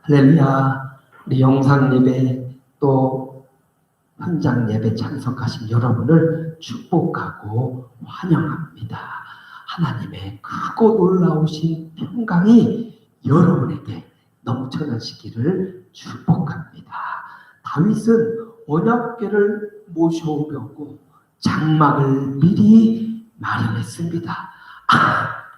할렐루야. 우리 영상 예배 또 현장 예배 참석하신 여러분을 축복하고 환영합니다. 하나님의 크고 놀라우신 평강이 여러분에게 넘쳐나시기를 축복합니다. 다윗은 언약궤를 모셔오려고 장막을 미리 마련했습니다.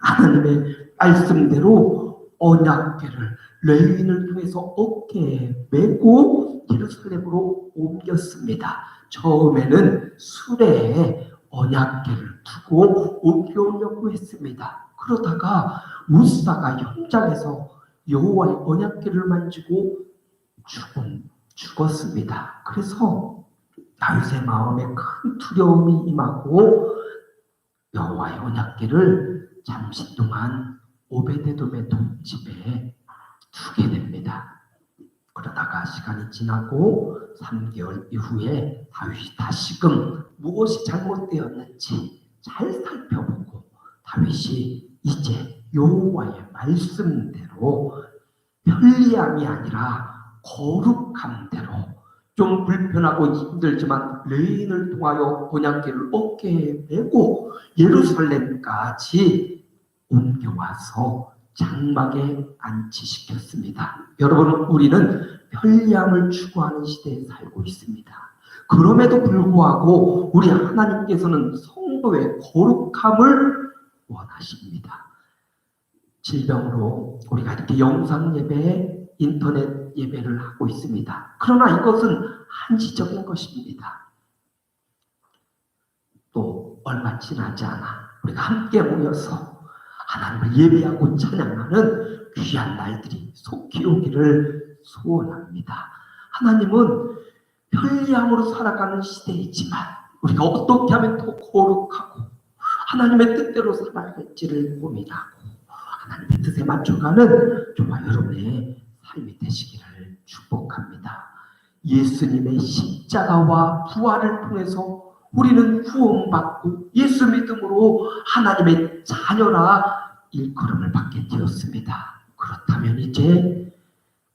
하나님의 말씀대로 언약궤를 레위인을 통해서 어깨에 메고 예루살렘으로 옮겼습니다. 처음에는 수레에 언약궤를 두고 옮겨오려고 했습니다. 그러다가 우사가 현장에서 여호와의 언약궤를 만지고 죽었습니다. 그래서 다윗의 마음에 큰 두려움이 임하고 여호와의 언약궤를 잠시 동안 오베데돔의 동집에 두게 됩니다. 그러다가 시간이 지나고 3개월 이후에 다윗이 다시금 무엇이 잘못되었는지 잘 살펴보고 다윗이 이제 여호와의 말씀대로 편리함이 아니라 거룩함대로 좀 불편하고 힘들지만 레위인을 통하여 언약궤를 어깨에 메고 예루살렘까지 옮겨와서 장막에 안치시켰습니다. 여러분, 우리는 편리함을 추구하는 시대에 살고 있습니다. 그럼에도 불구하고 우리 하나님께서는 성도의 거룩함을 원하십니다. 질병으로 우리가 이렇게 영상 예배, 인터넷 예배를 하고 있습니다. 그러나 이것은 한시적인 것입니다. 또 얼마 지나지 않아 우리가 함께 모여서 하나님을 예배하고 찬양하는 귀한 날들이 속히 오기를 소원합니다. 하나님은 편리함으로 살아가는 시대이지만 우리가 어떻게 하면 더 거룩하고 하나님의 뜻대로 살아야 할지를 고민하고 하나님의 뜻에 맞춰가는 저와 여러분의 삶이 되시기를 축복합니다. 예수님의 십자가와 부활을 통해서 우리는 구원받고 예수 믿음으로 하나님의 자녀라 일컬음을 받게 되었습니다. 그렇다면 이제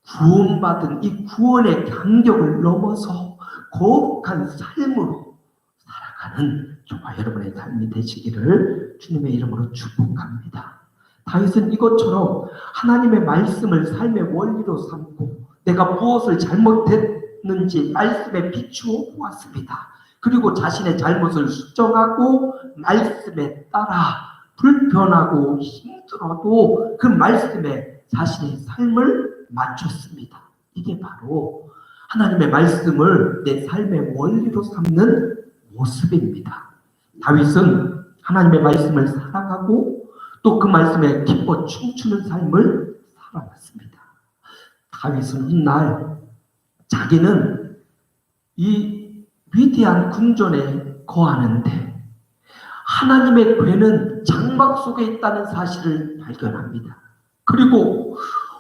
구원받은 이 구원의 간격을 넘어서 거룩한 삶으로 살아가는 저와 여러분의 삶이 되시기를 주님의 이름으로 축복합니다. 다윗은 이것처럼 하나님의 말씀을 삶의 원리로 삼고 내가 무엇을 잘못했는지 말씀에 비추어 보았습니다. 그리고 자신의 잘못을 수정하고 말씀에 따라 불편하고 힘들어도 그 말씀에 자신의 삶을 맞췄습니다. 이게 바로 하나님의 말씀을 내 삶의 원리로 삼는 모습입니다. 다윗은 하나님의 말씀을 사랑하고 또 그 말씀에 기뻐 춤추는 삶을 살아왔습니다. 다윗은 훗날 자기는 이 위대한 궁전에 거하는데 하나님의 궤는 장막 속에 있다는 사실을 발견합니다. 그리고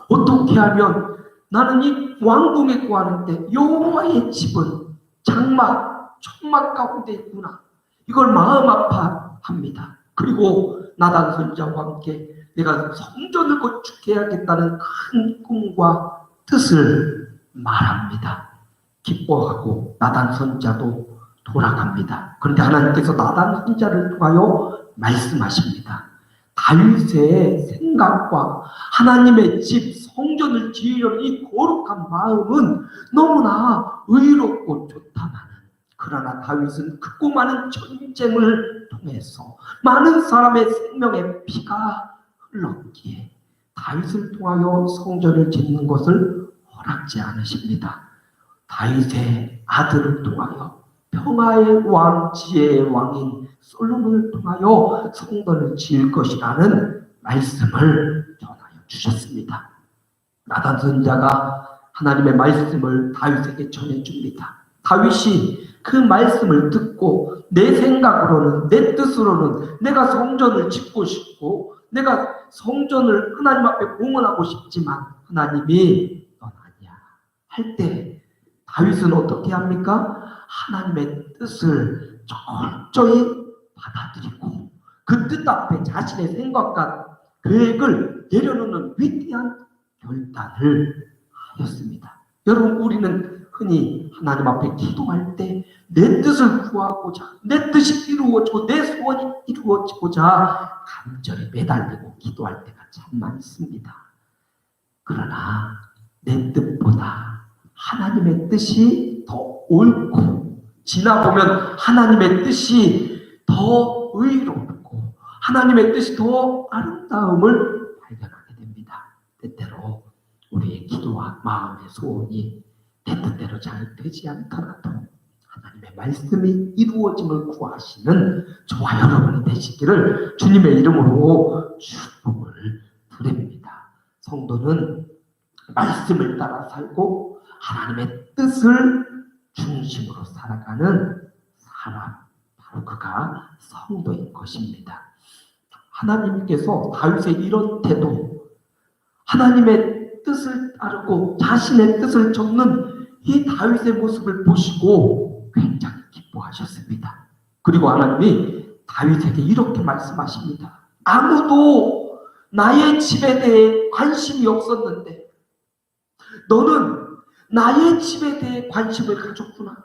어떻게 하면 나는 이 왕궁에 거하는데 여호와의 집은 장막, 천막 가운데 있구나. 이걸 마음 아파합니다. 그리고 나단 선지자와 함께 내가 성전을 건축해야겠다는 큰 꿈과 뜻을 말합니다. 기뻐하고 나단 선지자도 돌아갑니다. 그런데 하나님께서 나단 선지자를 통하여 말씀하십니다. 다윗의 생각과 하나님의 집 성전을 지으려는 이 거룩한 마음은 너무나 의롭고 좋다마는 그러나 다윗은 크고 많은 전쟁을 통해서 많은 사람의 생명의 피가 흘렀기에 다윗을 통하여 성전을 짓는 것을 허락지 않으십니다. 다윗의 아들을 통하여 평화의 왕, 지혜의 왕인 솔로몬을 통하여 성전을 지을 것이라는 말씀을 전하여 주셨습니다. 나단 선지자가 하나님의 말씀을 다윗에게 전해줍니다. 다윗이 그 말씀을 듣고 내 생각으로는 내 뜻으로는 내가 성전을 짓고 싶고 내가 성전을 하나님 앞에 봉헌하고 싶지만 하나님이 넌 아니야 할 때 다윗은 어떻게 합니까? 하나님의 뜻을 철저히 받아들이고 그 뜻 앞에 자신의 생각과 계획을 내려놓는 위대한 결단을 하였습니다. 여러분, 우리는 흔히 하나님 앞에 기도할 때 내 뜻을 구하고자, 내 뜻이 이루어지고 내 소원이 이루어지고자 간절히 매달리고 기도할 때가 참 많습니다. 그러나 내 뜻보다 하나님의 뜻이 더 옳고, 지나보면 하나님의 뜻이 더 의롭고 하나님의 뜻이 더 아름다움을 발견하게 됩니다. 때때로 우리의 기도와 마음의 소원이 내 뜻대로 잘 되지 않더라도 하나님의 말씀이 이루어짐을 구하시는 저와 여러분이 되시기를 주님의 이름으로 축복을 드립니다. 성도는 말씀을 따라 살고 하나님의 뜻을 중심으로 살아가는 사람, 바로 그가 성도인 것입니다. 하나님께서 다윗의 이런 태도, 하나님의 뜻을 따르고 자신의 뜻을 적는 이 다윗의 모습을 보시고 굉장히 기뻐하셨습니다. 그리고 하나님이 다윗에게 이렇게 말씀하십니다. 아무도 나의 집에 대해 관심이 없었는데 너는 나의 집에 대해 관심을 가졌구나.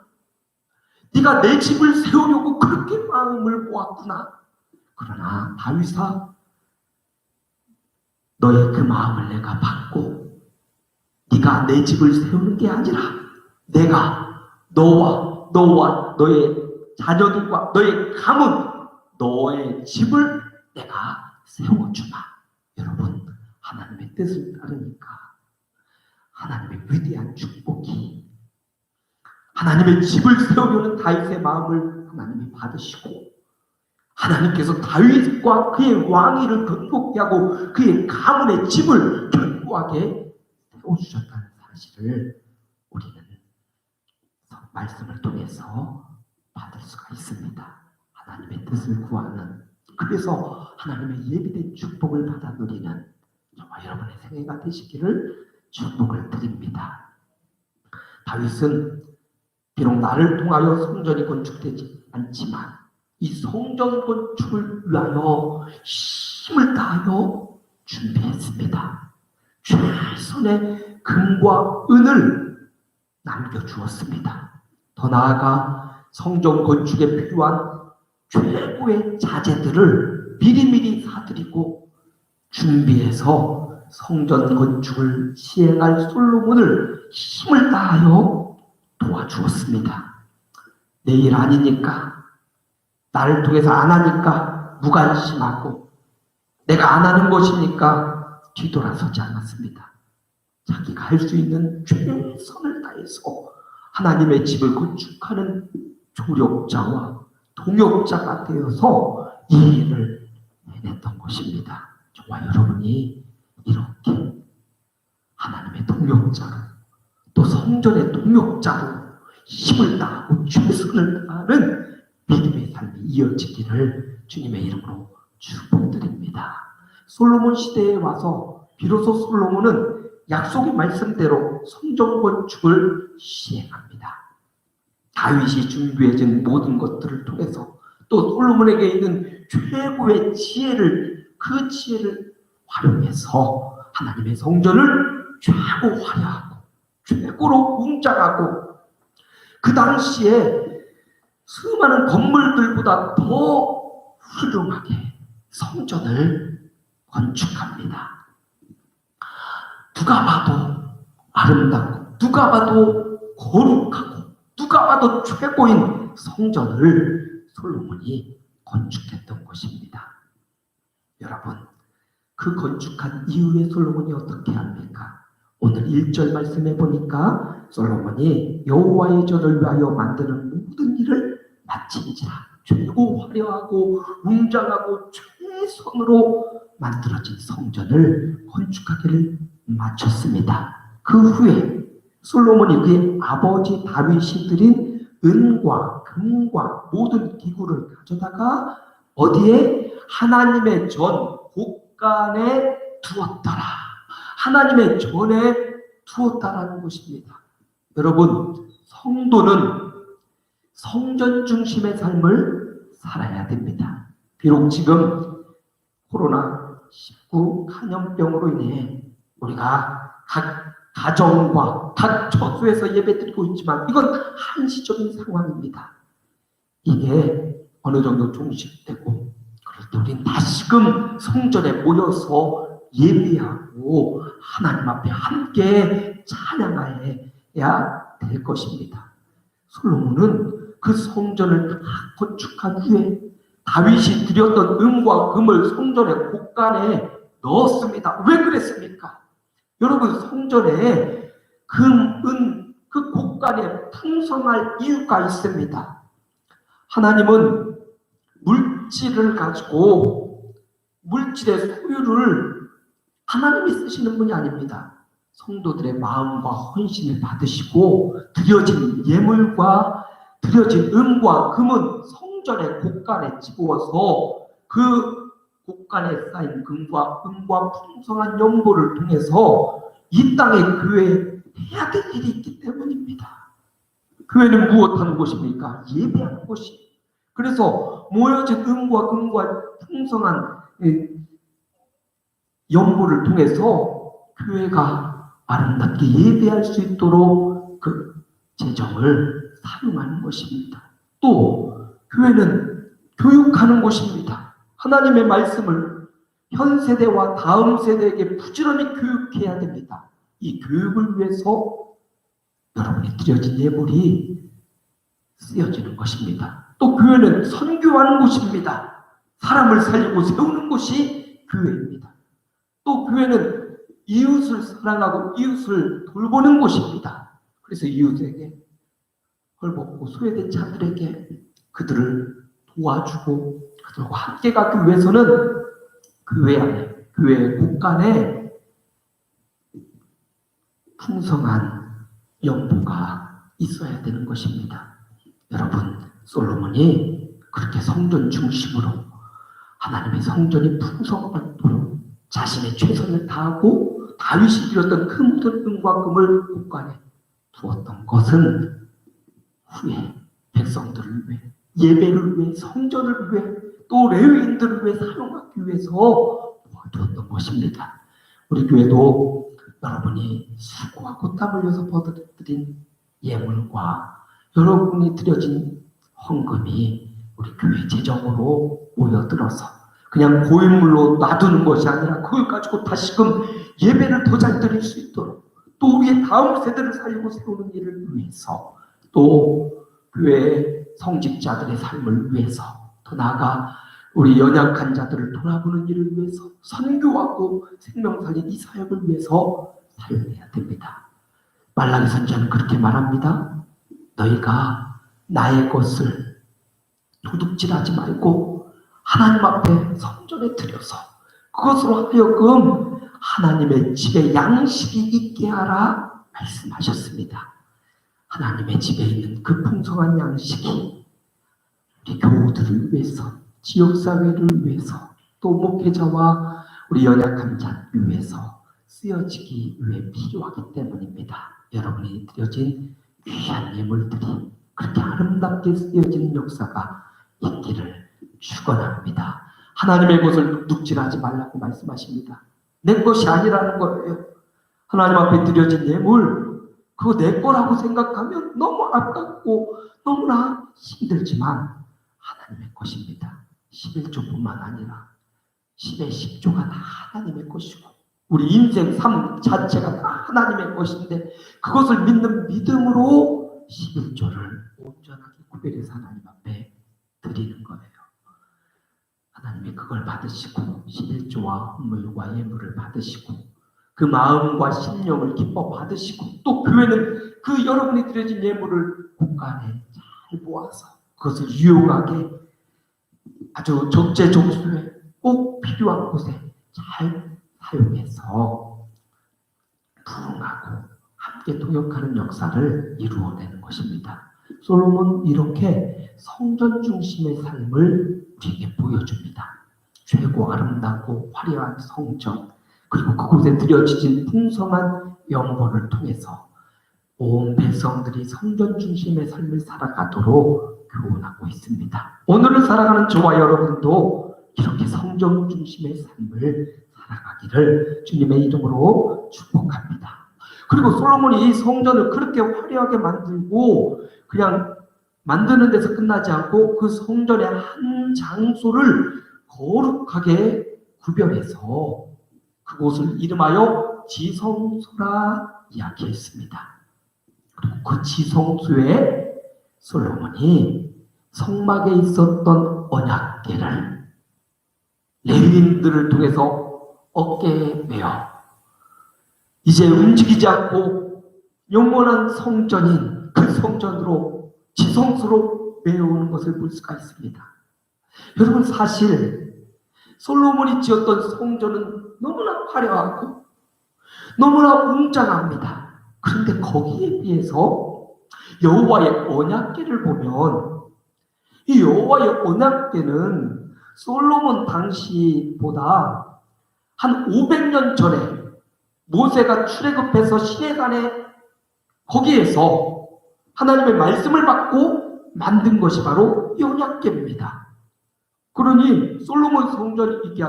네가 내 집을 세우려고 그렇게 마음을 모았구나. 그러나 다윗아, 너의 그 마음을 내가 받고 네가 내 집을 세우는 게 아니라 내가 너와 너의 자녀들과 너의 가문, 너의 집을 내가 세워주마. 여러분, 하나님의 뜻을 따르니까 하나님의 위대한 축복이, 하나님의 집을 세우려는 다윗의 마음을 하나님이 받으시고 하나님께서 다윗과 그의 왕위를 견고하게 하고 그의 가문의 집을 견고하게 세워주셨다는 사실을 우리는 말씀을 통해서 받을 수가 있습니다. 하나님의 뜻을 구하는, 그래서 하나님의 예비된 축복을 받아 누리는 저와 여러분의 생애가 되시기를 축복을 드립니다. 다윗은 비록 나를 통하여 성전이 건축되지 않지만 이 성전 건축을 위하여 힘을 다하여 준비했습니다. 최선의 금과 은을 남겨주었습니다. 더 나아가 성전 건축에 필요한 최고의 자재들을 미리미리 사들이고 준비해서 성전 건축을 시행할 솔로몬을 힘을 다하여 도와주었습니다. 내 일 아니니까, 나를 통해서 안 하니까 무관심하고 내가 안 하는 것이니까 뒤돌아서지 않았습니다. 자기가 할 수 있는 최선을 다해서 하나님의 집을 건축하는 조력자와 동역자가 되어서 이 일을 해냈던 것입니다. 저와 여러분이 이렇게 하나님의 동역자로, 또 성전의 동역자로 힘을 다하고 최선을 다하는 믿음의 삶이 이어지기를 주님의 이름으로 축복드립니다. 솔로몬 시대에 와서 비로소 솔로몬은 약속의 말씀대로 성전 건축을 시행합니다. 다윗이 준비해진 모든 것들을 통해서 또 솔로몬에게 있는 최고의 지혜를, 그 지혜를 활용해서 하나님의 성전을 최고 화려하고 최고로 웅장하고 그 당시에 수많은 건물들보다 더 훌륭하게 성전을 건축합니다. 누가 봐도 아름답고 누가 봐도 거룩하고 누가 봐도 최고인 성전을 솔로몬이 건축했던 것입니다. 여러분, 그 건축한 이후에 솔로몬이 어떻게 합니까? 오늘 1절 말씀해 보니까 솔로몬이 여호와의 전을 위하여 만드는 모든 일을 마친지라. 최고 화려하고 웅장하고 최선으로 만들어진 성전을 건축하기를 마쳤습니다. 그 후에 솔로몬이 그의 아버지 다윗이 드린 은과 금과 모든 기구를 가져다가 어디에? 하나님의 전 곳간에 두었더라. 하나님의 전에 두었다라는 것입니다. 여러분, 성도는 성전 중심의 삶을 살아야 됩니다. 비록 지금 코로나19 감염병으로 인해 우리가 각 가정과 각 처소에서 예배드리고 있지만 이건 한시적인 상황입니다. 이게 어느 정도 종식되고 그럴 때 우리는 다시금 성전에 모여서 예배하고 하나님 앞에 함께 찬양해야 될 것입니다. 솔로몬은 그 성전을 다 건축한 후에 다윗이 드렸던 은과 금을 성전의 곳간에 넣었습니다. 왜 그랬습니까? 여러분, 성전에 금, 은, 그 곳간에 풍성할 이유가 있습니다. 하나님은 물질을 가지고 물질의 소유를 하나님이 쓰시는 분이 아닙니다. 성도들의 마음과 헌신을 받으시고 드려진 예물과 드려진 은과 금은 성전의 곳간에 집어서 그 곳간에 쌓인 금과 은과 풍성한 연보를 통해서 이 땅의 교회에 해야 될 일이 있기 때문입니다. 교회는 무엇하는 곳입니까? 예배하는 곳이. 그래서 모여진 은과 금과 풍성한 연보를 통해서 교회가 아름답게 예배할 수 있도록 그 재정을 사용하는 것입니다. 또 교회는 교육하는 곳입니다. 하나님의 말씀을 현 세대와 다음 세대에게 부지런히 교육해야 됩니다. 이 교육을 위해서 여러분이 드려진 예물이 쓰여지는 것입니다. 또 교회는 선교하는 곳입니다. 사람을 살리고 세우는 곳이 교회입니다. 또 교회는 이웃을 사랑하고 이웃을 돌보는 곳입니다. 그래서 이웃에게 헐벗고 소외된 자들에게 그들을 도와주고 그들과 함께 가기 위해서는 교회 안에, 교회의 곳간에 풍성한 연보가 있어야 되는 것입니다. 여러분, 솔로몬이 그렇게 성전 중심으로 하나님의 성전이 풍성하도록 자신의 최선을 다하고 다윗이 드렸던 그 모든 은과 금을 곳간에 두었던 것은 후에 백성들을 위해, 예배를 위해, 성전을 위해, 또 레위인들을 위해 사용하기 위해서 모아두었던 것입니다. 우리 교회도 여러분이 수고하고 땀 흘려서 벌어들인 예물과 여러분이 드려진 헌금이 우리 교회 재정으로 모여들어서 그냥 고인물로 놔두는 것이 아니라 그걸 가지고 다시금 예배를 더 잘 드릴 수 있도록 또 우리의 다음 세대를 살리고 세우는 일을 위해서 또 교회의 성직자들의 삶을 위해서 더 나아가 우리 연약한 자들을 돌아보는 일을 위해서 선교하고 생명 살린 이 사역을 위해서 사용해야 됩니다. 말라기 선지자는 그렇게 말합니다. 너희가 나의 것을 도둑질하지 말고 하나님 앞에 성전에 드려서 그것으로 하여금 하나님의 집에 양식이 있게 하라 말씀하셨습니다. 하나님의 집에 있는 그 풍성한 양식이 우리 교우들을 위해서, 지역사회를 위해서, 또 목회자와 우리 연약한 자를 위해서 쓰여지기 위해 필요하기 때문입니다. 여러분이 드려진 귀한 예물들이 그렇게 아름답게 쓰여지는 역사가 있기를 축원합니다. 하나님의 것을 둑질하지 말라고 말씀하십니다. 내 것이 아니라는 거예요. 하나님 앞에 드려진 예물, 그거 내 거라고 생각하면 너무 아깝고 너무나 힘들지만 하나님의 것입니다. 11조뿐만 아니라 10의 10조가 다 하나님의 것이고 우리 인생 삶 자체가 다 하나님의 것인데 그것을 믿는 믿음으로 11조를 온전하게 구별해서 하나님 앞에 드리는 거예요. 하나님이 그걸 받으시고 11조와 헌물과 예물을 받으시고 그 마음과 심령을 기뻐 받으시고 또 교회는 그 여러분이 드려진 예물을 곳간에 잘 모아서 그것을 유용하게 아주 적재적소에 꼭 필요한 곳에 잘 사용해서 부흥하고 함께 동역하는 역사를 이루어내는 것입니다. 솔로몬은 이렇게 성전 중심의 삶을 우리에게 보여줍니다. 최고 아름답고 화려한 성전 그리고 그곳에 드려지진 풍성한 연보를 통해서 온 백성들이 성전 중심의 삶을 살아가도록 교훈하고 있습니다. 오늘을 살아가는 저와 여러분도 이렇게 성전 중심의 삶을 살아가기를 주님의 이름으로 축복합니다. 그리고 솔로몬이 이 성전을 그렇게 화려하게 만들고 그냥 만드는 데서 끝나지 않고 그 성전의 한 장소를 거룩하게 구별해서 그곳을 이름하여 지성소라 이야기했습니다. 그리고 그 지성소에 솔로몬이 성막에 있었던 언약궤를 레위인들을 통해서 어깨에 메어 이제 움직이지 않고 영원한 성전인 그 성전으로 지성소로 메어오는 것을 볼 수가 있습니다. 여러분, 사실 솔로몬이 지었던 성전은 너무나 화려하고 너무나 웅장합니다. 그런데 거기에 비해서 여호와의 언약궤를 보면 이 여호와의 언약궤는 솔로몬 당시보다 한 500년 전에 모세가 출애굽해서 시내산에 거기에서 하나님의 말씀을 받고 만든 것이 바로 이 언약궤입니다. 그러니 솔로몬 성전이 이게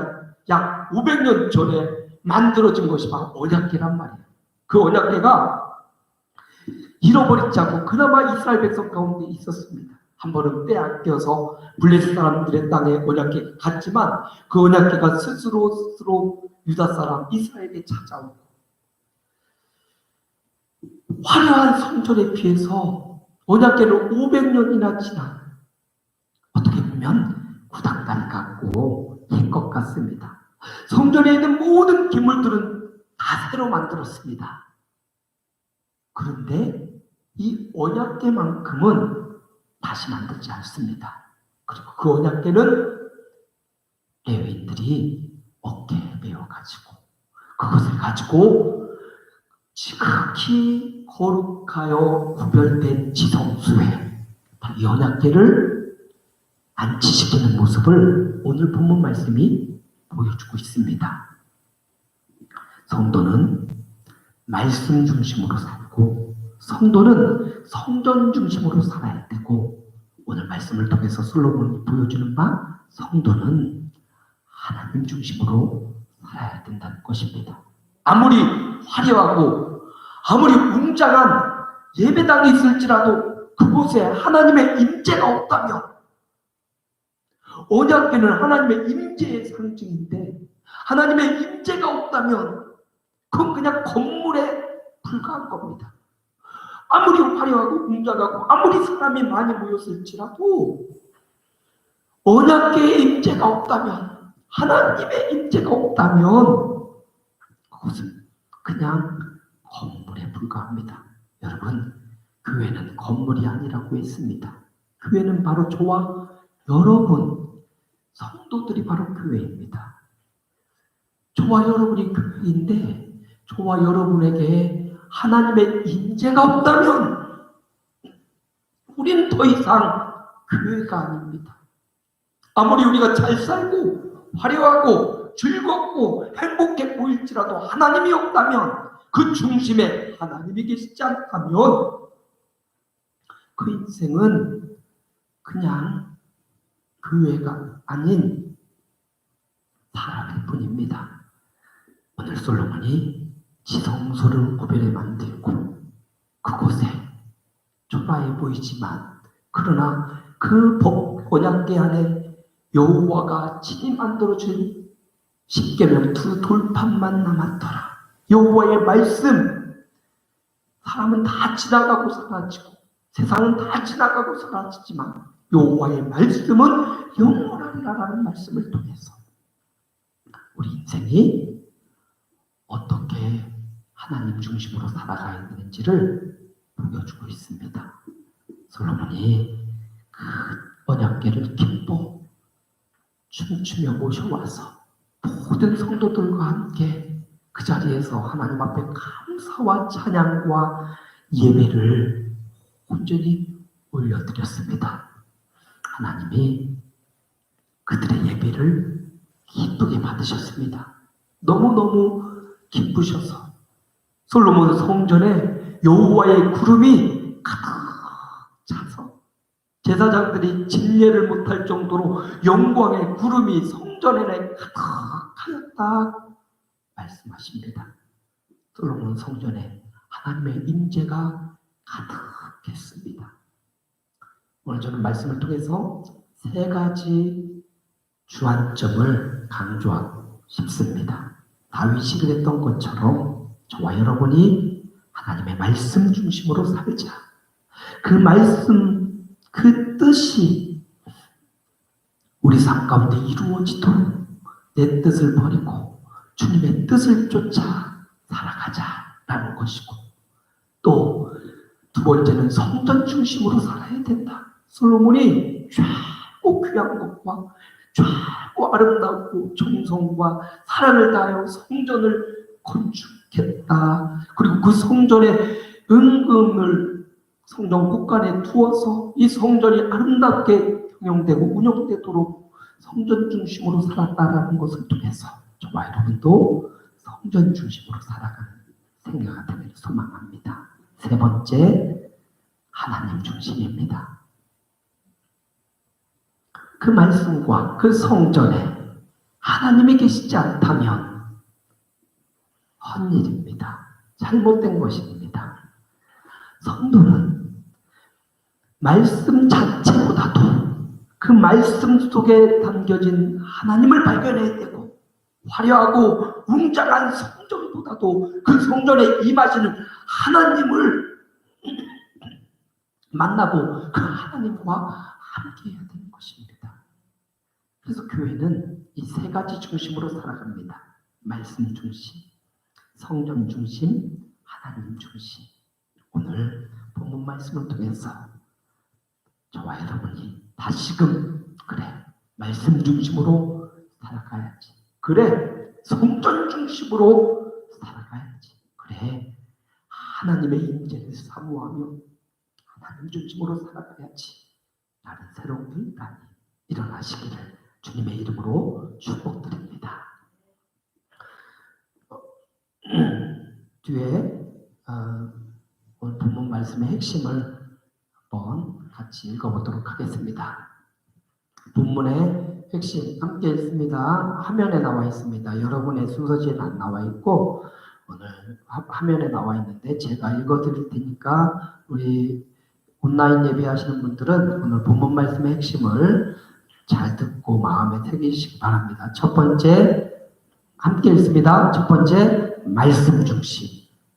약 500년 전에 만들어진 것이 바로 언약궤란 말이에요. 그 언약궤가 잃어버리지 않고 그나마 이스라엘 백성 가운데 있었습니다. 한 번은 빼앗겨서 블레셋 사람들의 땅에 언약궤가 갔지만 그 언약궤가 스스로 유다 사람 이스라엘에 찾아오고 화려한 성전에 비해서 언약궤는 500년이나 지난 어떻게 보면 구닥다리 같고 옛것 같습니다. 성전에 있는 모든 기물들은 다 새로 만들었습니다. 그런데 이 언약궤만큼은 다시 만들지 않습니다. 그리고 그 언약궤는 레위인들이 어깨에 메어가지고 그것을 가지고 지극히 거룩하여 구별된 지성소에 이 언약궤를 안치시키는 모습을 오늘 본문 말씀이 보여주고 있습니다. 성도는 말씀 중심으로 살고 성도는 성전 중심으로 살아야 되고 오늘 말씀을 통해서 솔로몬이 보여주는 바 성도는 하나님 중심으로 살아야 된다는 것입니다. 아무리 화려하고 아무리 웅장한 예배당이 있을지라도 그곳에 하나님의 임재가 없다면 언약궤는 하나님의 임재의 상징인데 하나님의 임재가 없다면 그건 그냥 건물에 불과한 겁니다. 아무리 화려하고 웅장하고 아무리 사람이 많이 모였을지라도 언약궤의 임재가 없다면 하나님의 임재가 없다면 그것은 그냥 건물에 불과합니다. 여러분, 교회는 건물이 아니라고 했습니다. 교회는 바로 저와 여러분 성도들이 바로 교회입니다. 저와 여러분이 교회인데 저와 여러분에게 하나님의 임재가 없다면 우리는 더 이상 교회가 아닙니다. 아무리 우리가 잘 살고 화려하고 즐겁고 행복해 보일지라도 하나님이 없다면 그 중심에 하나님이 계시지 않다면 그 인생은 그냥 교회가 아닌 사람일 뿐입니다. 오늘 솔로몬이 지성소를 구별해 만들고 그곳에 초라해 보이지만 그러나 그 언약궤 안에 여호와가 친히 만들어준 십계명 두 돌판만 남았더라. 여호와의 말씀, 사람은 다 지나가고 사라지고 세상은 다 지나가고 사라지지만 여호와의 말씀은 영원하리라라는 말씀을 통해서 우리 인생이 어떻게 하나님 중심으로 살아가야 되는지를 보여주고 있습니다. 솔로몬이 그 언약궤를 기뻐 춤추며 모셔와서 모든 성도들과 함께 그 자리에서 하나님 앞에 감사와 찬양과 예배를 온전히 올려드렸습니다. 하나님이 그들의 예배를 기쁘게 받으셨습니다. 너무너무 기쁘셔서 솔로몬 성전에 여호와의 구름이 가득 차서 제사장들이 진례를 못할 정도로 영광의 구름이 성전에 가득하였다 말씀하십니다. 솔로몬 성전에 하나님의 임재가 가득했습니다. 오늘 저는 말씀을 통해서 세 가지 주안점을 강조하고 싶습니다. 다윗이 그랬던 것처럼 저와 여러분이 하나님의 말씀 중심으로 살자. 그 말씀, 그 뜻이 우리 삶 가운데 이루어지도록 내 뜻을 버리고 주님의 뜻을 쫓아 살아가자라는 것이고, 또 두 번째는 성전 중심으로 살아야 된다. 솔로몬이 최고 귀한 것과 최고 아름답고 정성과 사랑을 다하여 성전을 건축했다. 그리고 그 성전의 은금을 성전 곳간에 두어서 이 성전이 아름답게 경영되고 운영되도록 성전 중심으로 살았다라는 것을 통해서 저와 여러분도 성전 중심으로 살아가는 생애가 되기를 소망합니다. 세 번째, 하나님 중심입니다. 그 말씀과 그 성전에 하나님이 계시지 않다면 헛일입니다. 잘못된 것입니다. 성도는 말씀 자체보다도 그 말씀 속에 담겨진 하나님을 발견해야 되고, 화려하고 웅장한 성전보다도 그 성전에 임하시는 하나님을 만나고 그 하나님과 함께해야 되는 것입니다. 그래서 교회는 이 세 가지 중심으로 살아갑니다. 말씀 중심, 성전 중심, 하나님 중심. 오늘 본문 말씀을 통해서 저와 여러분이 다시금 그래, 말씀 중심으로 살아가야지. 그래, 성전 중심으로 살아가야지. 그래, 하나님의 임재를 사모하며 하나님 중심으로 살아가야지. 라는 새로운 결단이 일어나시기를 주님의 이름으로 축복드립니다. 뒤에 오늘 본문 말씀의 핵심을 한번 같이 읽어보도록 하겠습니다. 본문의 핵심 함께 읽습니다. 화면에 나와 있습니다. 여러분의 순서지에는 안 나와 있고 오늘 화면에 나와 있는데 제가 읽어드릴 테니까 우리 온라인 예배하시는 분들은 오늘 본문 말씀의 핵심을 잘 듣고 마음에 새기시기 바랍니다. 첫 번째, 함께 읽습니다. 첫 번째, 말씀 중심.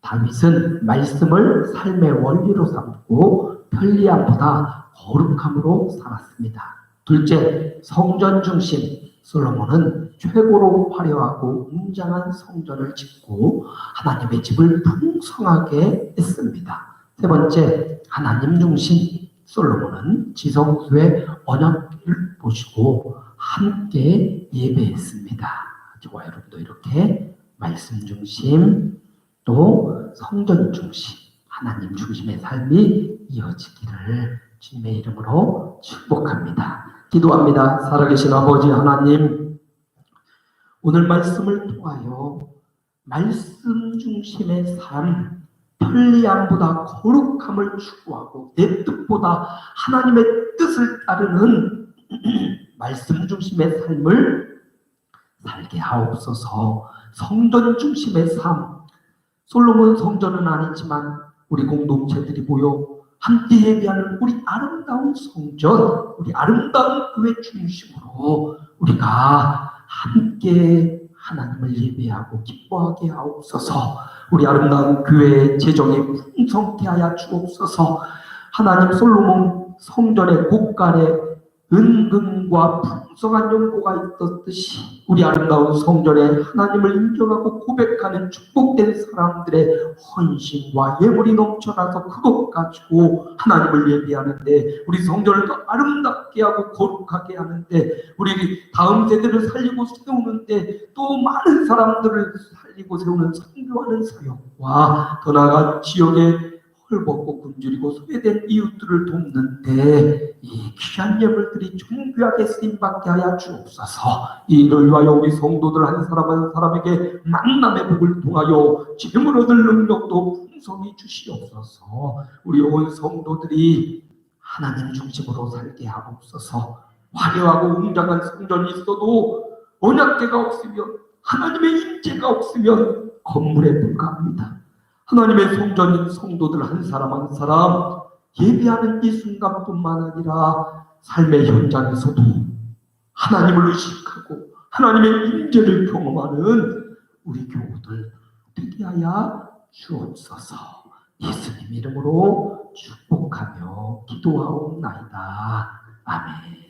다윗은 말씀을 삶의 원리로 삼고 편리함보다 거룩함으로 살았습니다. 둘째, 성전 중심. 솔로몬은 최고로 화려하고 웅장한 성전을 짓고 하나님의 집을 풍성하게 했습니다. 세 번째, 하나님 중심. 솔로몬은 지성소의 언약궤를 보시고 함께 예배했습니다. 저와 여러분도 이렇게 말씀 중심, 또 성전 중심, 하나님 중심의 삶이 이어지기를 주님의 이름으로 축복합니다. 기도합니다. 살아계신 아버지 하나님, 오늘 말씀을 통하여 말씀 중심의 삶, 편리함보다 거룩함을 추구하고 내 뜻보다 하나님의 뜻을 따르는 말씀 중심의 삶을 살게 하옵소서. 성전 중심의 삶, 솔로몬 성전은 아니지만 우리 공동체들이 모여 함께 예배하는 우리 아름다운 성전, 우리 아름다운 교회 중심으로 우리가 함께 하나님을 예배하고 기뻐하게 하옵소서. 우리 아름다운 교회의 재정이 풍성케 하여 주옵소서. 하나님, 솔로몬 성전의 곳간에 은금과 풍성한 연고가 있었듯이 우리 아름다운 성전에 하나님을 인정하고 고백하는 축복된 사람들의 헌신과 예물이 넘쳐나서 그것 가지고 하나님을 예배하는데, 우리 성전을 더 아름답게 하고 거룩하게 하는데, 우리 다음 세대를 살리고 세우는데, 또 많은 사람들을 살리고 세우는 선교하는 사역과 더 나아가 지역의 헐벗고 굶주리고 소외된 이웃들을 돕는데 이 귀한 예물들이 존귀하게 쓰임받게 하여 주옵소서. 이 일을 위하여 우리 성도들 한 사람 한 사람에게 만남의 복을 통하여 지금을 얻을 능력도 풍성히 주시옵소서. 우리 온 성도들이 하나님 중심으로 살게 하옵소서. 화려하고 웅장한 성전이 있어도 언약궤가 없으면, 하나님의 임재가 없으면 건물에 불과합니다. 하나님의 성전인 성도들 한 사람 한 사람 예배하는 이 순간뿐만 아니라 삶의 현장에서도 하나님을 의식하고 하나님의 임재를 경험하는 우리 교우들 되게 하여 주옵소서. 예수님 이름으로 축복하며 기도하옵나이다. 아멘.